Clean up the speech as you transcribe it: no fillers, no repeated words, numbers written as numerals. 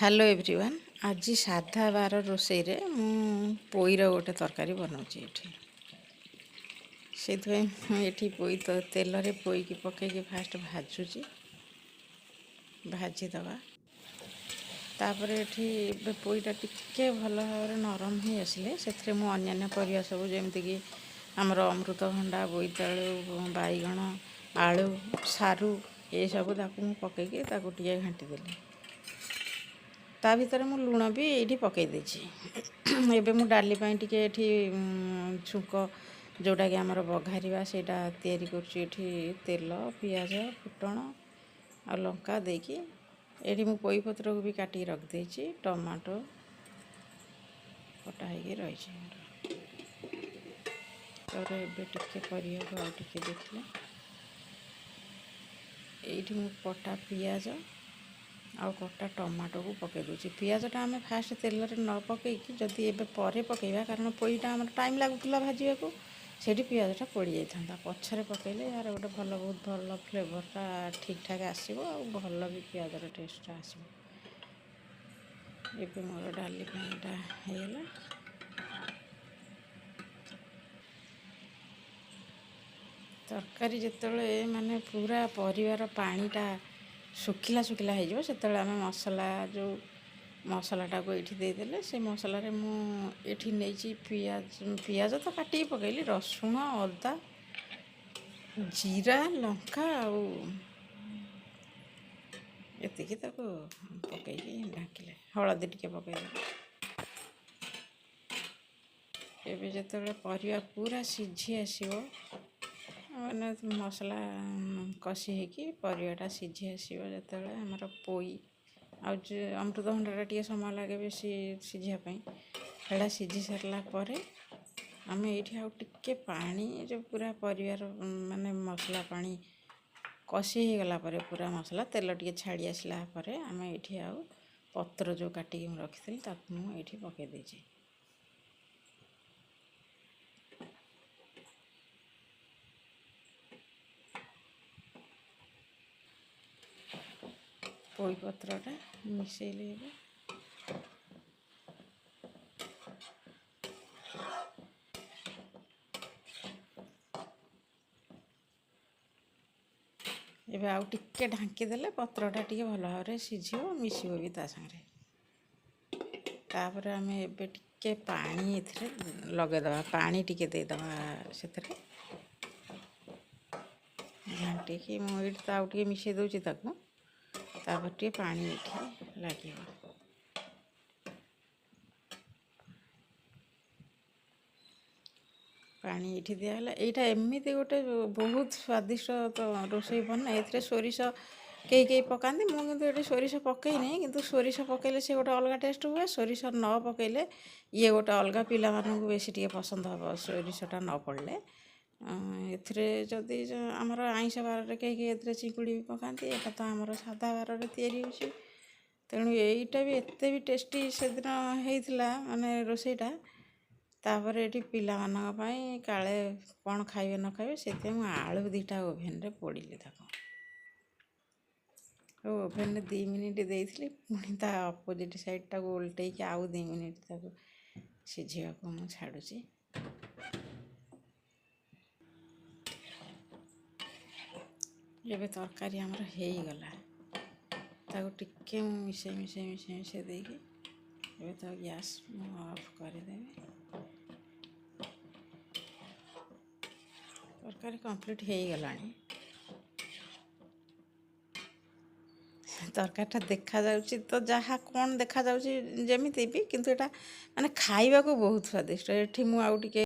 Hello everyone. आज साधा बार रोषे पोईर गोटे तरकारी बनाऊँगी ये पोई तो तेल रे पोई की पकईकि फास्ट भाजुची भाजीदवा तापर ये पोईटा टिके भल भाव नरम ही आसिले से अन्य परिया सब जमीक आमर अमृतभंडा बोईतालु बैगण आलू सारू ये सब पकईकि टे घाटी देली ता भीतर मु लुण भी ये पकई देछि। एबे मु डाली पाई टिके एठी छुंक जोटा कि आमर बघारिबा सेटा तयारी करछि। एठी तेल पियाज फुटण आ लंका देकी एठी मु पोई पत्र को भी काटी रख देछि। टमाटो कटा होगी रही तर एबे टिके परिया को आ टिके देखले एठी मु कटा पियाज आ कटा टमाटो को पकई दूसरी। पियाजटा आम फास्ट तेल न पकईकि जदि एबे परे पकईबा कारण पोईटा आम टाइम लगुला भाजा को से पियाजटा पड़ जाता पछरे पकईले यार गोटे भल बहुत भल फ्लेवरटा ठीक ठाक आसो आ भल भी पियाजर टेस्टा आसो। ये मोर डाली पानीटा होगा तरकारी जिते माने पूरा परिवार पानीटा सुखिला सुखिला हो आम मसला जो मसलाटा को ये देदेले से मसला मुझे नहीं पियाज पियाज तो काटिक पकईली रसुण अदा जीरा लंका एतिकी पकईकी ढाकिले हलदी टिके पकईले। एबे जिते परिवा पूरा सीझी आसो मैंने मसला कषी होगी परिवाटा सीझी आसो जो आमर पोई अमृतभंडा टे समय लगे बेस सीझापी है सीझी सारापर आम ये आउ टिके पानी जो पूरा परिवार माने मसला पानी कषी हो गला पूरा मसला तेल टे छाड़ी आसला आम ये आउ पत्र जो काटिक रखी मुझे पकई देछि। पोई पत्रटा मिसेले एबे आउ टिके ढांकी देले पत्रटा टिके भल भाव सीझिबो मिसिबो भी ता संगे। तापर आम एबे टिके पानी एथिरे लगेदबा पानी टिके देदबा सेथिरे घांटिकी मुझे तो आउ टिके मिसई दउची ताकू तापर टे पानी ये लगे पानी ये दिगला यहाँ एमती गोटे बहुत स्वादिष्ट तो रोषे बना ए सोरिष कई पकाती मुझे सोरिष पकई नहीं कि सोरिष पकईले से गोटे अलग टेस्ट हुए सोरिष न पकईले ये गोटे अलग पिला बेसी टे पसंद हम सोरिषटा न पड़े जदि आमर आईष बारे कई चिंकुड़ी भी पकाती यहाँ तो आमर साधा बारे तैयारी हो तेणु यहीटा भी एत भी टेस्टी से दिन होता माने रोषेटा तापर ये पिला काले कौन खाइबे न खाइबे से आलू दीटा ओभेन रे पोड़िली ओभेन 2 मिनिट देती पुणी ता अपोजिट साइडटा को उल्टे आउ 2 मिनिट सीझा को मुझे छाड़ुची। ये तरकारी आमर हो गला टिके मिसे मिसे मिसे मिसे देकी ये तो गैस ऑफ करदेवी तरकारी कंप्लीट हो गला। तरकारीटा देखा जाउची तो जहाँ कौन देखा जाउची जमीती भी किंतु एटा माने खाइबा को बहुत स्वादिष्ट। एठी मु आउ टिके